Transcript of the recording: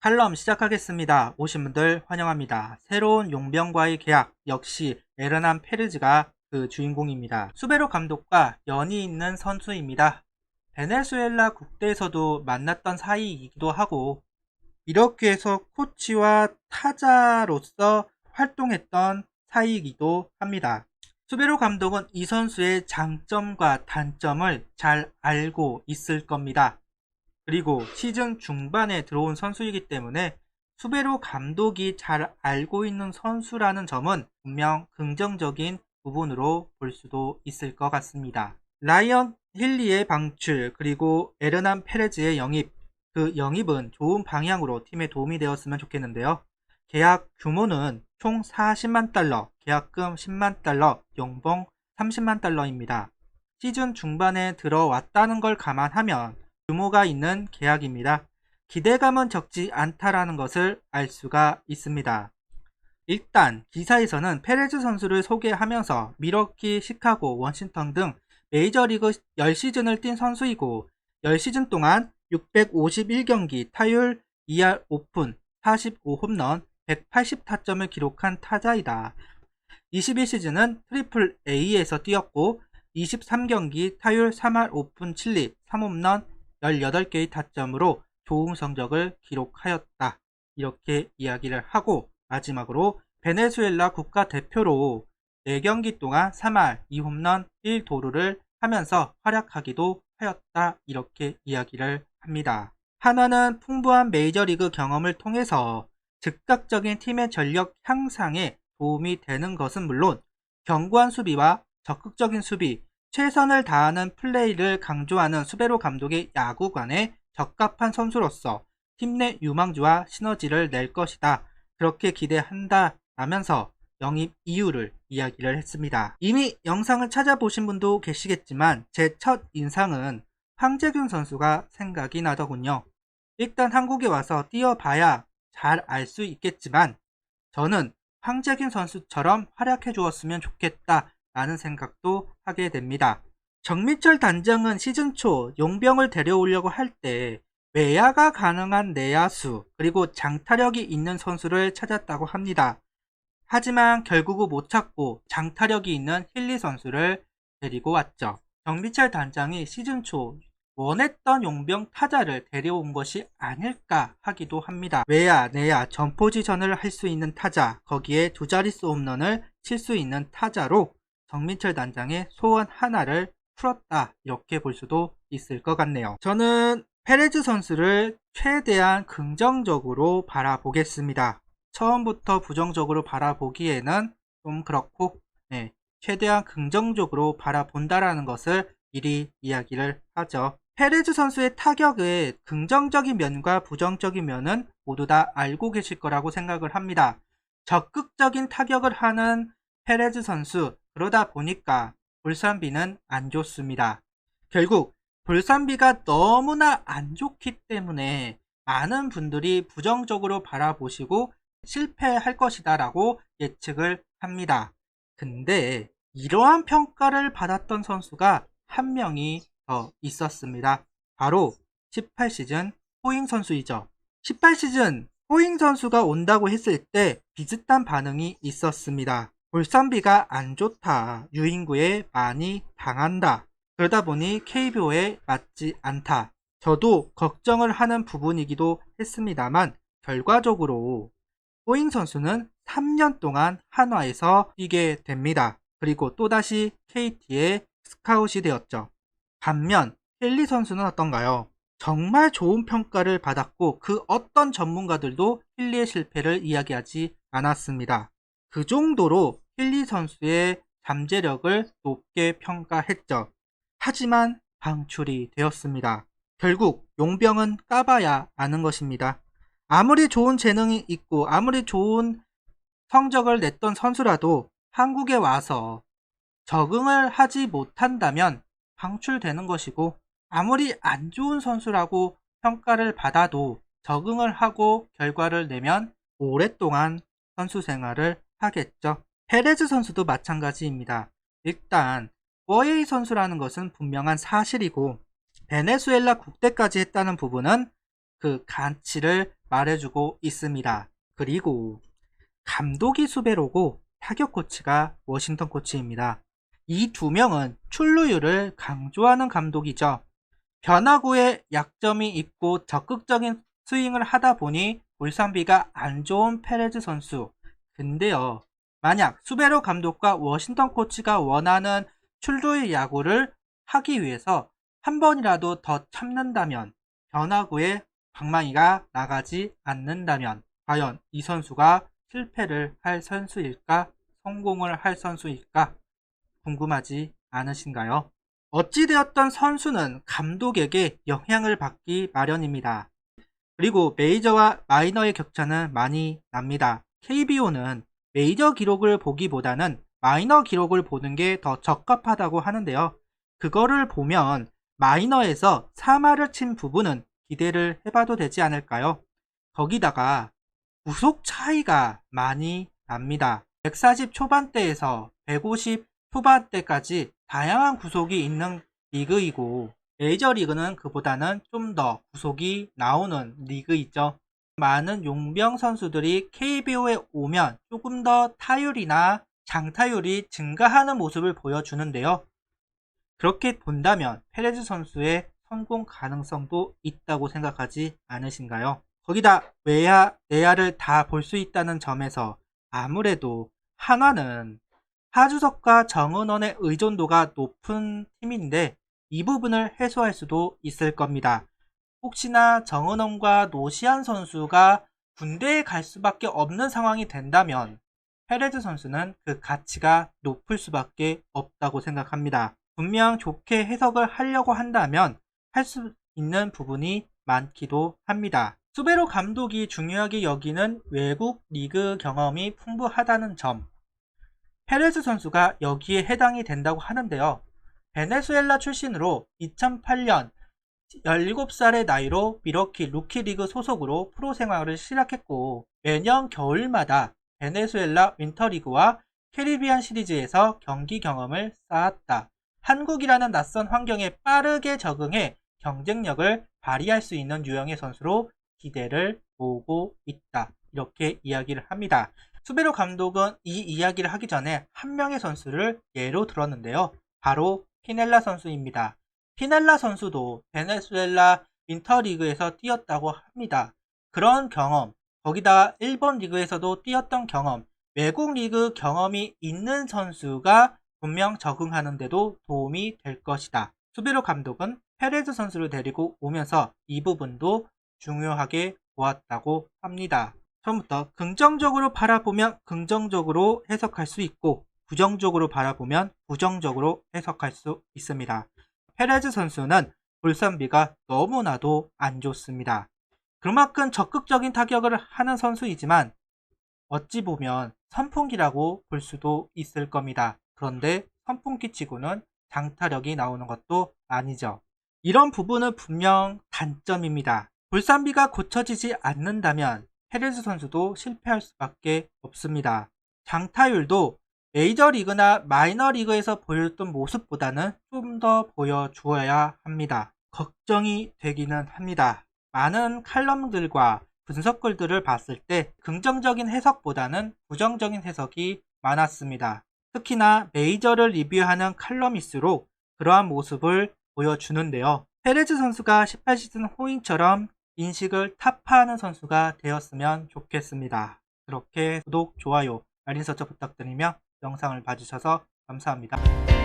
칼럼 시작하겠습니다. 오신 분들 환영합니다. 새로운 용병과의 계약 역시 에르난 페르즈가 그 주인공입니다. 수베로 감독과 연이 있는 선수입니다. 베네수엘라 국대에서도 만났던 사이이기도 하고 이렇게 해서 코치와 타자로서 활동했던 사이이기도 합니다. 수베로 감독은 이 선수의 장점과 단점을 잘 알고 있을 겁니다. 그리고 시즌 중반에 들어온 선수이기 때문에 수베로 감독이 잘 알고 있는 선수라는 점은 분명 긍정적인 부분으로 볼 수도 있을 것 같습니다. 라이언 힐리의 방출 그리고 에르난 페레즈의 영입, 그 영입은 좋은 방향으로 팀에 도움이 되었으면 좋겠는데요. 계약 규모는 총 40만 달러, 계약금 10만 달러, 연봉 30만 달러입니다. 시즌 중반에 들어왔다는 걸 감안하면 규모가 있는 계약입니다. 기대감은 적지 않다라는 것을 알 수가 있습니다. 일단 기사에서는 페레즈 선수를 소개하면서 밀워키, 시카고, 워싱턴 등 메이저리그 10시즌을 뛴 선수이고 10시즌 동안 651경기 타율 2할 오픈 45홈런 180타점을 기록한 타자이다. 21시즌은 트리플 A에서 뛰었고 23경기 타율 3할 오픈 7리 3홈런 18개의 타점으로 좋은 성적을 기록하였다. 이렇게 이야기를 하고 마지막으로 베네수엘라 국가대표로 4경기 동안 3할 2홈런 1도루를 하면서 활약하기도 하였다. 이렇게 이야기를 합니다. 한화는 풍부한 메이저리그 경험을 통해서 즉각적인 팀의 전력 향상에 도움이 되는 것은 물론 견고한 수비와 적극적인 수비, 최선을 다하는 플레이를 강조하는 수베로 감독의 야구관에 적합한 선수로서 팀 내 유망주와 시너지를 낼 것이다. 그렇게 기대한다 라면서 영입 이유를 이야기를 했습니다. 이미 영상을 찾아보신 분도 계시겠지만 제 첫 인상은 황재균 선수가 생각이 나더군요. 일단 한국에 와서 뛰어봐야 잘 알 수 있겠지만 저는 황재균 선수처럼 활약해 주었으면 좋겠다 라는 생각도 하게 됩니다. 정민철 단장은 시즌 초 용병을 데려오려고 할 때 외야가 가능한 내야수 그리고 장타력이 있는 선수를 찾았다고 합니다. 하지만 결국은 못 찾고 장타력이 있는 힐리 선수를 데리고 왔죠. 정민철 단장이 시즌 초 원했던 용병 타자를 데려온 것이 아닐까 하기도 합니다. 외야, 내야, 전 포지션을 할 수 있는 타자, 거기에 두 자릿수 홈런을 칠 수 있는 타자로 정민철 단장의 소원 하나를 풀었다. 이렇게 볼 수도 있을 것 같네요. 저는 페레즈 선수를 최대한 긍정적으로 바라보겠습니다. 처음부터 부정적으로 바라보기에는 좀 그렇고 최대한 긍정적으로 바라본다라는 것을 미리 이야기를 하죠. 페레즈 선수의 타격의 긍정적인 면과 부정적인 면은 모두 다 알고 계실 거라고 생각을 합니다. 적극적인 타격을 하는 페레즈 선수, 그러다 보니까 볼산비는 안 좋습니다. 결국 볼산비가 너무나 안 좋기 때문에 많은 분들이 부정적으로 바라보시고 실패할 것이다 라고 예측을 합니다. 근데 이러한 평가를 받았던 선수가 한 명이 더 있었습니다. 바로 18시즌 호잉 선수이죠. 18시즌 호잉 선수가 온다고 했을 때 비슷한 반응이 있었습니다. 볼산비가 안 좋다. 유인구에 많이 당한다. 그러다 보니 KBO에 맞지 않다. 저도 걱정을 하는 부분이기도 했습니다만 결과적으로 호잉 선수는 3년 동안 한화에서 뛰게 됩니다. 그리고 또다시 KT에 스카웃이 되었죠. 반면 힐리 선수는 어떤가요? 정말 좋은 평가를 받았고 그 어떤 전문가들도 힐리의 실패를 이야기하지 않았습니다. 그 정도로 힐리 선수의 잠재력을 높게 평가했죠. 하지만 방출이 되었습니다. 결국 용병은 까봐야 아는 것입니다. 아무리 좋은 재능이 있고 아무리 좋은 성적을 냈던 선수라도 한국에 와서 적응을 하지 못한다면 방출되는 것이고 아무리 안 좋은 선수라고 평가를 받아도 적응을 하고 결과를 내면 오랫동안 선수 생활을 하겠죠. 페레즈 선수도 마찬가지입니다. 일단 워헤이 선수라는 것은 분명한 사실이고 베네수엘라 국대까지 했다는 부분은 그 가치를 말해주고 있습니다. 그리고 감독이 수베로고 타격 코치가 워싱턴 코치입니다. 이 두 명은 출루율을 강조하는 감독이죠. 변화구에 약점이 있고 적극적인 스윙을 하다 보니 볼산비가 안 좋은 페레즈 선수. 근데요, 만약 수베로 감독과 워싱턴 코치가 원하는 출루율 야구를 하기 위해서 한 번이라도 더 참는다면, 변화구에 방망이가 나가지 않는다면 과연 이 선수가 실패를 할 선수일까? 성공을 할 선수일까? 궁금하지 않으신가요? 어찌되었던 선수는 감독에게 영향을 받기 마련입니다. 그리고 메이저와 마이너의 격차는 많이 납니다. KBO는 메이저 기록을 보기보다는 마이너 기록을 보는 게 더 적합하다고 하는데요. 그거를 보면 마이너에서 3할을 친 부분은 기대를 해봐도 되지 않을까요? 거기다가 구속 차이가 많이 납니다. 140 초반대에서 150 후반대까지 다양한 구속이 있는 리그이고, 메이저리그는 그보다는 좀 더 구속이 나오는 리그이죠. 많은 용병 선수들이 KBO에 오면 조금 더 타율이나 장타율이 증가하는 모습을 보여주는데요. 그렇게 본다면 페레즈 선수의 성공 가능성도 있다고 생각하지 않으신가요? 거기다 외야, 내야를 다 볼 수 있다는 점에서 아무래도 한화는 하주석과 정은원의 의존도가 높은 팀인데 이 부분을 해소할 수도 있을 겁니다. 혹시나 정은원과 노시안 선수가 군대에 갈 수밖에 없는 상황이 된다면 페레즈 선수는 그 가치가 높을 수밖에 없다고 생각합니다. 분명 좋게 해석을 하려고 한다면 할 수 있는 부분이 많기도 합니다. 수베로 감독이 중요하게 여기는 외국 리그 경험이 풍부하다는 점, 페레즈 선수가 여기에 해당이 된다고 하는데요. 베네수엘라 출신으로 2008년 17살의 나이로 미러키 루키리그 소속으로 프로 생활을 시작했고, 매년 겨울마다 베네수엘라 윈터리그와 캐리비안 시리즈에서 경기 경험을 쌓았다. 한국이라는 낯선 환경에 빠르게 적응해 경쟁력을 발휘할 수 있는 유형의 선수로 기대를 모으고 있다. 이렇게 이야기를 합니다. 수베로 감독은 이 이야기를 하기 전에 한 명의 선수를 예로 들었는데요. 바로 피넬라 선수입니다. 피넬라 선수도 베네수엘라 윈터리그에서 뛰었다고 합니다. 그런 경험, 거기다 일본 리그에서도 뛰었던 경험, 외국 리그 경험이 있는 선수가 분명 적응하는 데도 도움이 될 것이다. 수베로 감독은 페레즈 선수를 데리고 오면서 이 부분도 중요하게 보았다고 합니다. 처음부터 긍정적으로 바라보면 긍정적으로 해석할 수 있고, 부정적으로 바라보면 부정적으로 해석할 수 있습니다. 페레즈 선수는 볼산비가 너무나도 안 좋습니다. 그만큼 적극적인 타격을 하는 선수이지만 어찌 보면 선풍기라고 볼 수도 있을 겁니다. 그런데 선풍기치고는 장타력이 나오는 것도 아니죠. 이런 부분은 분명 단점입니다. 볼산비가 고쳐지지 않는다면 페레즈 선수도 실패할 수밖에 없습니다. 장타율도 메이저리그나 마이너리그에서 보였던 모습보다는 좀 더 보여주어야 합니다. 걱정이 되기는 합니다. 많은 칼럼들과 분석글들을 봤을 때 긍정적인 해석보다는 부정적인 해석이 많았습니다. 특히나 메이저를 리뷰하는 칼럼일수록 그러한 모습을 보여주는데요. 페레즈 선수가 18시즌 호잉처럼 인식을 타파하는 선수가 되었으면 좋겠습니다. 그렇게 구독, 좋아요, 알림 설정 부탁드리며 영상을 봐주셔서 감사합니다.